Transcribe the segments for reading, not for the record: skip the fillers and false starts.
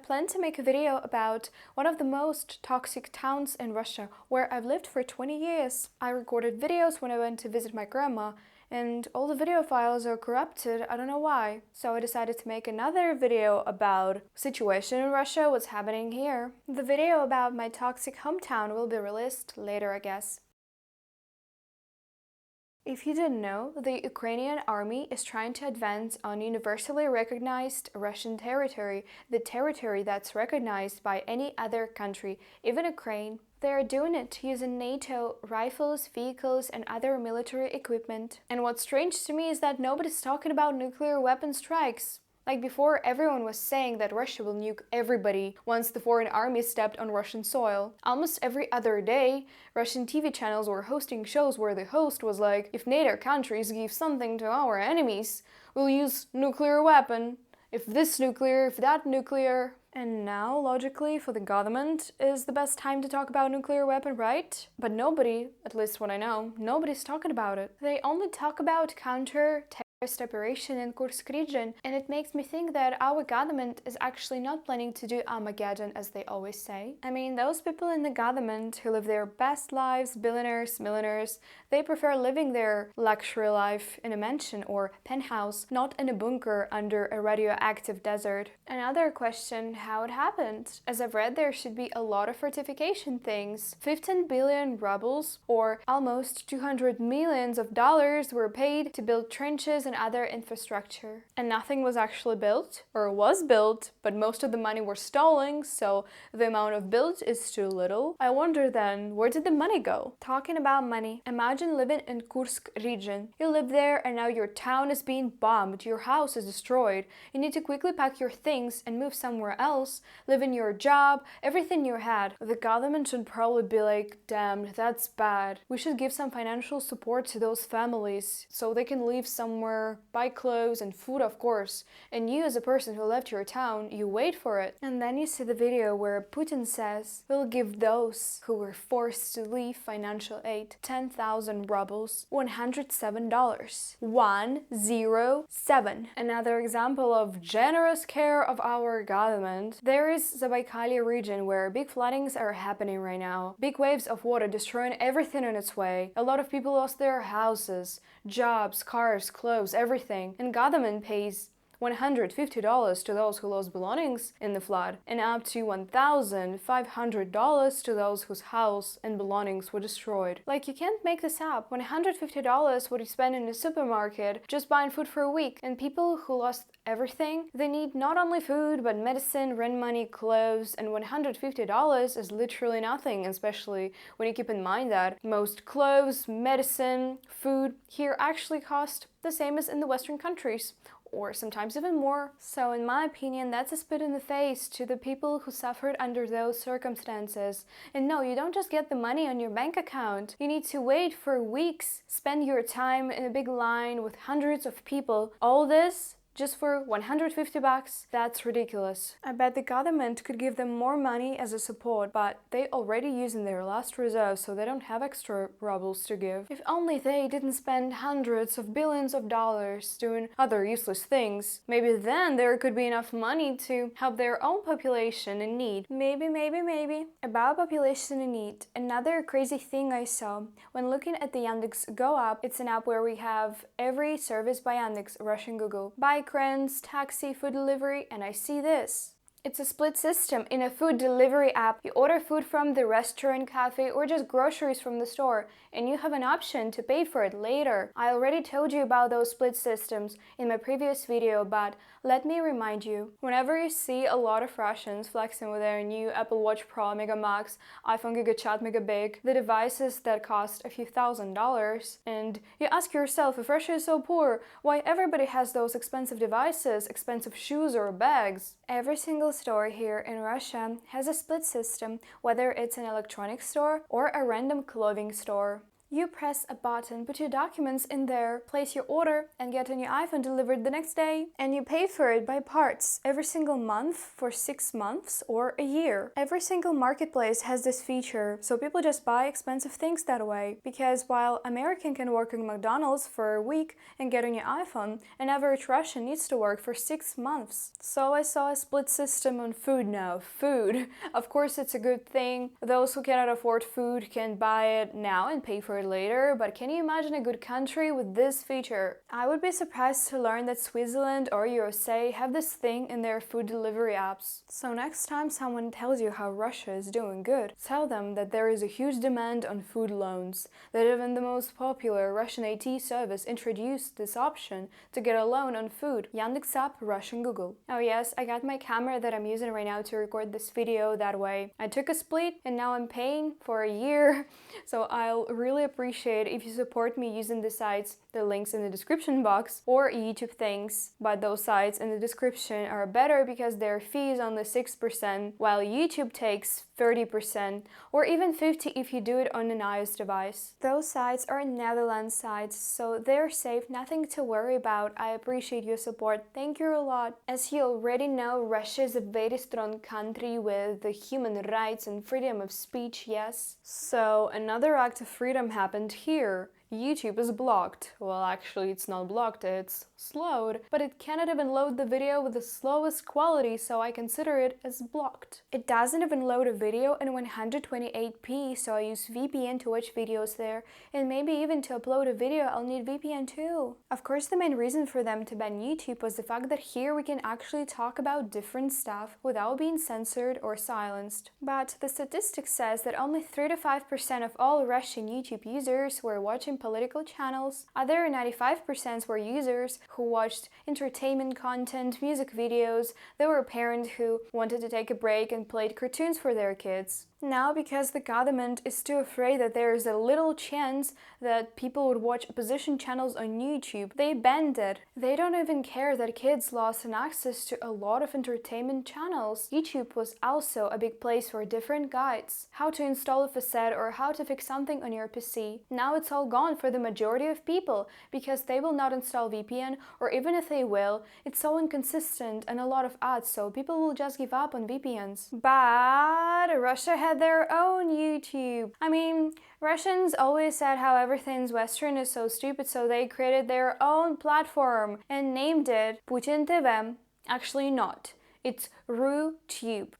plan to make a video about one of the most toxic towns in Russia, where I've lived for 20 years. I recorded videos when I went to visit my grandma, and all the video files are corrupted, I don't know why. So I decided to make another video about situation in Russia, what's happening here. The video about my toxic hometown will be released later, I guess. If you didn't know, the Ukrainian army is trying to advance on universally recognized Russian territory, the territory that's recognized by any other country, even Ukraine. They are doing it using NATO rifles, vehicles, and other military equipment. And what's strange to me is that nobody's talking about nuclear weapon strikes. Like before, everyone was saying that Russia will nuke everybody once the foreign army stepped on Russian soil. Almost every other day, Russian TV channels were hosting shows where the host was like, if NATO countries give something to our enemies, we'll use nuclear weapon. If this nuclear, if that nuclear. And now, logically, for the government is the best time to talk about nuclear weapon, right? But nobody, at least what I know, nobody's talking about it. They only talk about counter-terrorist operation in KURSK region, and it makes me think that our government is actually not planning to do Armageddon as they always say. I mean, those people in the government who live their best lives, billionaires, millionaires, they prefer living their luxury life in a mansion or penthouse, not in a bunker under a radioactive desert. Another question, how it happened? As I've read, there should be a lot of fortification things. 15 billion rubles, or almost $200 million were paid to build trenches and other infrastructure. And nothing was actually built, or was built, but most of the money were stolen, so the amount of built is too little. I wonder then, where did the money go? Talking about money, imagine living in Kursk region. You live there and now your town is being bombed, your house is destroyed. You need to quickly pack your things and move somewhere else, live in your job, everything you had. The government should probably be like, damn, that's bad. We should give some financial support to those families so they can live somewhere, buy clothes and food, of course. And you, as a person who left your town, you wait for it. And then you see the video where Putin says, we'll give those who were forced to leave financial aid 10,000 rubles, $107. 107. Another example of generous care of our government. There is the Zabaikalia region where big floodings are happening right now. Big waves of water destroying everything in its way. A lot of people lost their houses, jobs, cars, clothes, everything, and government pays $150 to those who lost belongings in the flood, and up to $1,500 to those whose house and belongings were destroyed. Like, you can't make this up. $150 what you spend in a supermarket just buying food for a week, and people who lost everything, they need not only food but medicine, rent money, clothes, and $150 is literally nothing, especially when you keep in mind that most clothes, medicine, food here actually cost the same as in the Western countries, or sometimes even more. So in my opinion, that's a spit in the face to the people who suffered under those circumstances. And no, you don't just get the money on your bank account. You need to wait for weeks, spend your time in a big line with hundreds of people. All this just for $150? That's ridiculous. I bet the government could give them more money as a support, but they already using their last reserves, so they don't have extra rubles to give. If only they didn't spend hundreds of billions of dollars doing other useless things, maybe then there could be enough money to help their own population in need. Maybe. About population in need, another crazy thing I saw when looking at the Yandex Go app. It's an app where we have every service by Yandex, Russian Google. Bike rents, taxi, food delivery, and I see this. It's a split system. In a food delivery app, you order food from the restaurant, cafe, or just groceries from the store, and you have an option to pay for it later. I already told you about those split systems in my previous video, but let me remind you. Whenever you see a lot of Russians flexing with their new Apple Watch Pro Mega Max, iPhone GigaChat Mega Big, the devices that cost a few $1,000s, and you ask yourself, if Russia is so poor, why everybody has those expensive devices, expensive shoes or bags? Every single store here in Russia has a split system, whether it's an electronics store or a random clothing store. You press a button, put your documents in there, place your order, and get a new iPhone delivered the next day. And you pay for it by parts every single month for 6 months or a year. Every single marketplace has this feature, so people just buy expensive things that way. Because while American can work in McDonald's for a week and get a new iPhone, an average Russian needs to work for 6 months. So I saw a split system on food now. Food. Of course, it's a good thing. Those who cannot afford food can buy it now and pay for it later, but can you imagine a good country with this feature? I would be surprised to learn that Switzerland or USA have this thing in their food delivery apps. So next time someone tells you how Russia is doing good, tell them that there is a huge demand on food loans, that even the most popular Russian IT service introduced this option to get a loan on food. Yandex app, Russian Google. Oh yes, I got my camera that I'm using right now to record this video that way. I took a split and now I'm paying for a year, so I'll really appreciate if you support me using the sites, the links in the description box, or YouTube thanks. But those sites in the description are better because their fee is only 6%, while YouTube takes 30% or even 50% if you do it on an iOS device. Those sites are Netherlands sites, so they're safe, nothing to worry about. I appreciate your support. Thank you a lot. As you already know, Russia is a very strong country with the human rights and freedom of speech, yes. So another act of freedom happened here. YouTube is blocked. Well, actually it's not blocked, it's slowed, but it cannot even load the video with the slowest quality, so I consider it as blocked. It doesn't even load a video in 128p, so I use VPN to watch videos there, and maybe even to upload a video I'll need VPN too. Of course, the main reason for them to ban YouTube was the fact that here we can actually talk about different stuff without being censored or silenced. But the statistics says that only 3 to 5% of all Russian YouTube users were watching political channels. Other 95% were users who watched entertainment content, music videos. There were parents who wanted to take a break and played cartoons for their kids. Now, because the government is too afraid that there is a little chance that people would watch opposition channels on YouTube, they banned it. They don't even care that kids lost an access to a lot of entertainment channels. YouTube was also a big place for different guides. How to install a facade or how to fix something on your PC. Now it's all gone for the majority of people because they will not install VPN, or even if they will, it's so inconsistent and a lot of ads, so people will just give up on VPNs. But Russia had their own YouTube. I mean, Russians always said how everything's Western is so stupid, so they created their own platform and named it Putin TV. Actually not. It's RuTube.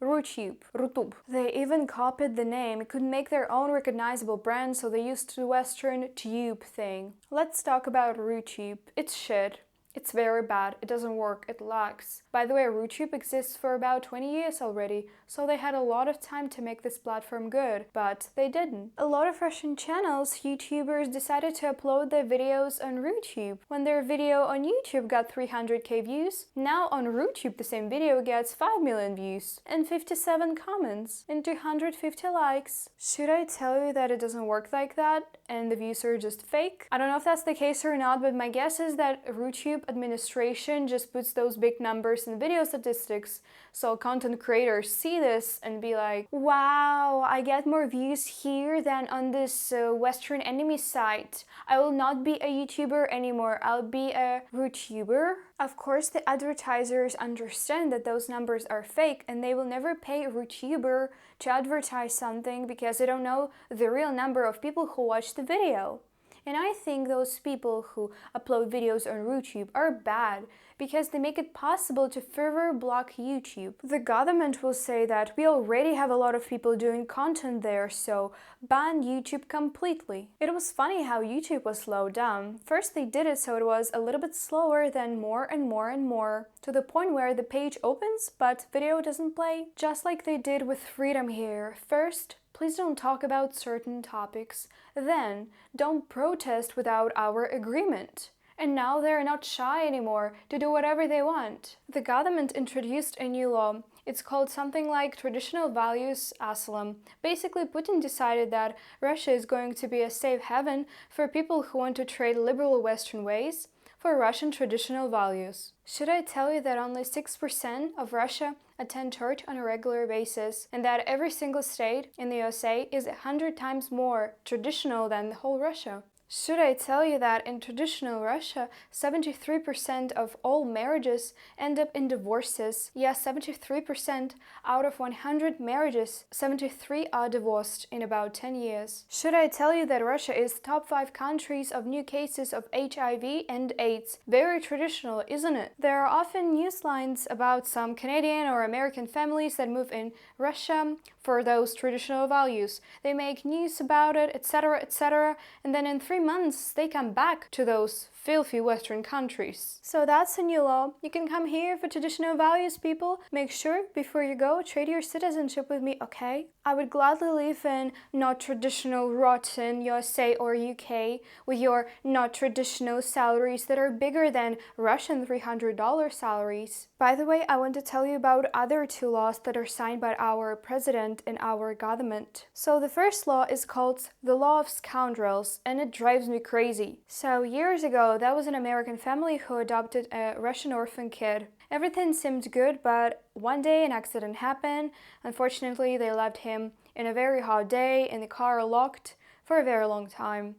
They even copied the name, could make their own recognizable brand, so they used the Western tube thing. Let's talk about RuTube. It's shit. It's very bad, it doesn't work, it lags. By the way, RuTube exists for about 20 years already, so they had a lot of time to make this platform good, but they didn't. A lot of Russian channels, YouTubers, decided to upload their videos on RuTube. When their video on YouTube got 300k views, now on RuTube the same video gets 5 million views, and 57 comments, and 250 likes. Should I tell you that it doesn't work like that, and the views are just fake? I don't know if that's the case or not, but my guess is that RuTube administration just puts those big numbers in video statistics, so content creators see this and be like, wow, I get more views here than on this Western enemy site. I will not be a YouTuber anymore, I'll be a RuTuber. Of course, the advertisers understand that those numbers are fake and they will never pay a RuTuber to advertise something because they don't know the real number of people who watch the video. And I think those people who upload videos on RuTube are bad because they make it possible to further block YouTube. The government will say that we already have a lot of people doing content there, so ban YouTube completely. It was funny how YouTube was slowed down. First they did it so it was a little bit slower, then more and more, to the point where the page opens but video doesn't play. Just like they did with freedom here. First, please don't talk about certain topics. Then, don't protest without our agreement. And now they're not shy anymore to do whatever they want. The government introduced a new law. It's called something like Traditional Values ASYLUM. Basically, Putin decided that Russia is going to be a safe haven for people who want to trade liberal Western ways for Russian traditional values. Should I tell you that only 6% of Russia attend church on a regular basis, and that every single state in the USA is 100 times more traditional than the whole Russia? Should I tell you that in traditional Russia, 73% of all marriages end up in divorces? Yes, 73% out of 100 marriages, 73 are divorced in about 10 years. Should I tell you that Russia is top 5 countries of new cases of HIV and AIDS? Very traditional, isn't it? There are often news lines about some Canadian or American families that move in Russia for those traditional values. They make news about it, etc., and then in 3 months they come back to those filthy Western countries. So that's a new law. You can come here for traditional values, people. Make sure before you go, trade your citizenship with me, okay? I would gladly live in not traditional rotten USA or UK with your not traditional salaries that are bigger than Russian $300 salaries. By the way, I want to tell you about other 2 laws that are signed by our president and our government. So the first law is called the Law of Scoundrels, and it drives me crazy. So years ago, that was an American family who adopted a Russian orphan kid. Everything seemed good, but one day an accident happened. Unfortunately, they left him in a very hot day in the car locked for a very long time.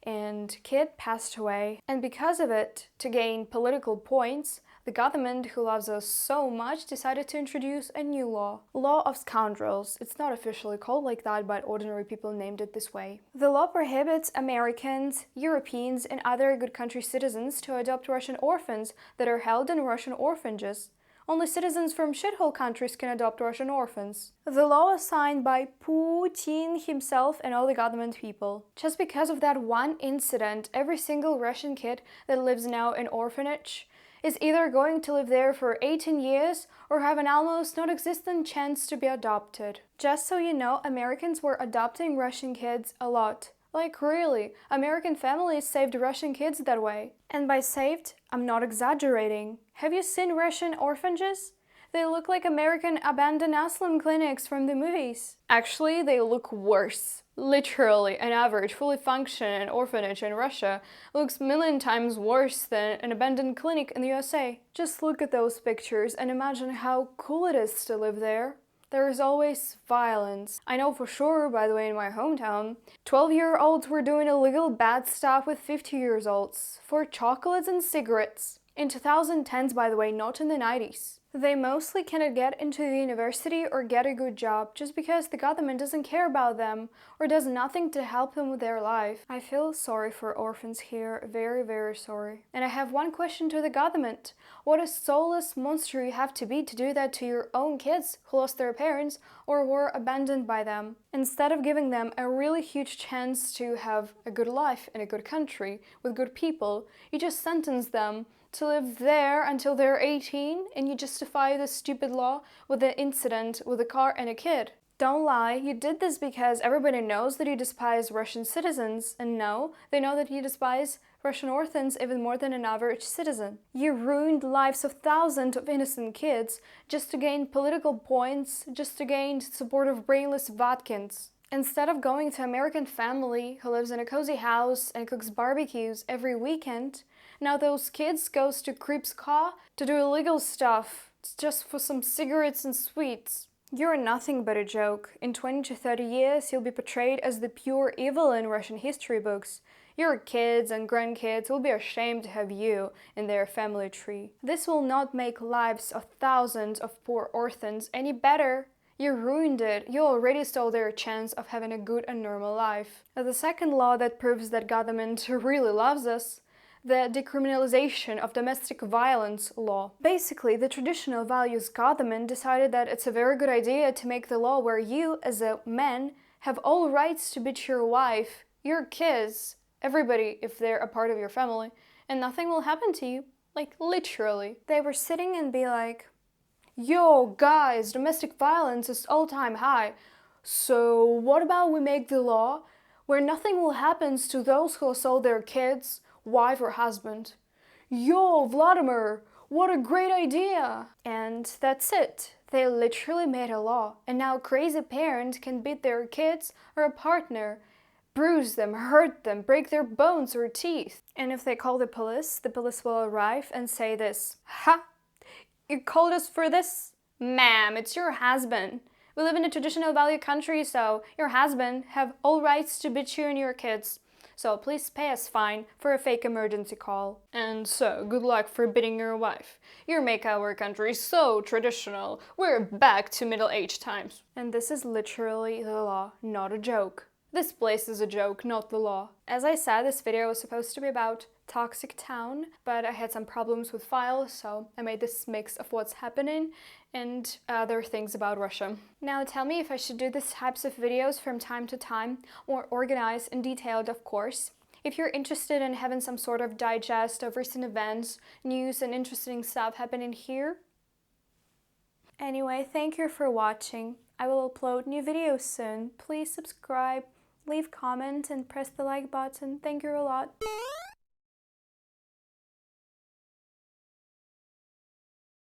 And kid passed away. And because of it, to gain political points, the government, who loves us so much, decided to introduce a new law. Law of Scoundrels. It's not officially called like that, but ordinary people named it this way. The law prohibits Americans, Europeans, and other good country citizens to adopt Russian orphans that are held in Russian orphanages. Only citizens from shithole countries can adopt Russian orphans. The law was signed by Putin himself and all the government people. Just because of that one incident, every single Russian kid that lives now in orphanage is either going to live there for 18 years or have an almost non-existent chance to be adopted. Just so you know, Americans were adopting Russian kids a lot. Like really, American families saved Russian kids that way. And by saved, I'm not exaggerating. Have you seen Russian orphanages? They look like American abandoned ASYLUM clinics from the movies. Actually, they look worse. Literally, an average, fully functioning orphanage in Russia looks a million times worse than an abandoned clinic in the USA. Just look at those pictures and imagine how cool it is to live there. There is always violence. I know for sure, by the way, in my hometown, 12-year-olds were doing illegal bad stuff with 50-year-olds for chocolates and cigarettes. In 2010s, by the way, not in the 90s. They mostly cannot get into the university or get a good job just because the government doesn't care about them or does nothing to help them with their life. I feel sorry for orphans here, very, very sorry. And I have one question to the government. What a soulless monster you have to be to do that to your own kids who lost their parents or were abandoned by them. Instead of giving them a really huge chance to have a good life in a good country with good people, you just sentence them to live there until they're 18, and you justify this stupid law with an incident with a car and a kid. Don't lie, you did this because everybody knows that you despise Russian citizens, and no, they know that you despise Russian orphans even more than an average citizen. You ruined the lives of thousands of innocent kids just to gain political points, just to gain support of brainless Vatkins. Instead of going to an American family who lives in a cozy house and cooks barbecues every weekend, now those kids goes to KURSK to do illegal stuff, just for some cigarettes and sweets. You're nothing but a joke. In 20 to 30 years, you'll be portrayed as the pure evil in Russian history books. Your kids and grandkids will be ashamed to have you in their family tree. This will not make lives of thousands of poor orphans any better. You ruined it. You already stole their chance of having a good and normal life. The second law that proves that government really loves us, the decriminalization of domestic violence law. Basically, the traditional values government decided that it's a very good idea to make the law where you, as a man, have all rights to beat your wife, your kids, everybody if they're a part of your family, and nothing will happen to you. Like, literally. They were sitting and be like, yo, guys, domestic violence is all-time high. So what about we make the law where nothing will happen to those who assault their kids, wife or husband? Yo, Vladimir, what a great idea! And that's it. They literally made a law, and now crazy parents can beat their kids or a partner. bruise them, hurt them, break their bones or teeth. And if they call the police will arrive and say this: "Ha! You called us for this? Ma'am, it's your husband. We live in a traditional value country, so your husband have all rights to beat you and your kids. So please pay us fine for a fake emergency call. And so, good luck for beating your wife. You make our country so traditional. We're back to Middle Age times." And this is literally the law, not a joke. This place is a joke, not the law. As I said, this video was supposed to be about Toxic Town, but I had some problems with files, so I made this mix of what's happening and other things about Russia. Now tell me if I should do these types of videos from time to time, more organized and detailed, of course. If you're interested in having some sort of digest of recent events, news, and interesting stuff happening here. Anyway, thank you for watching. I will upload new videos soon. Please subscribe, leave comment, and press the like button. Thank you a lot.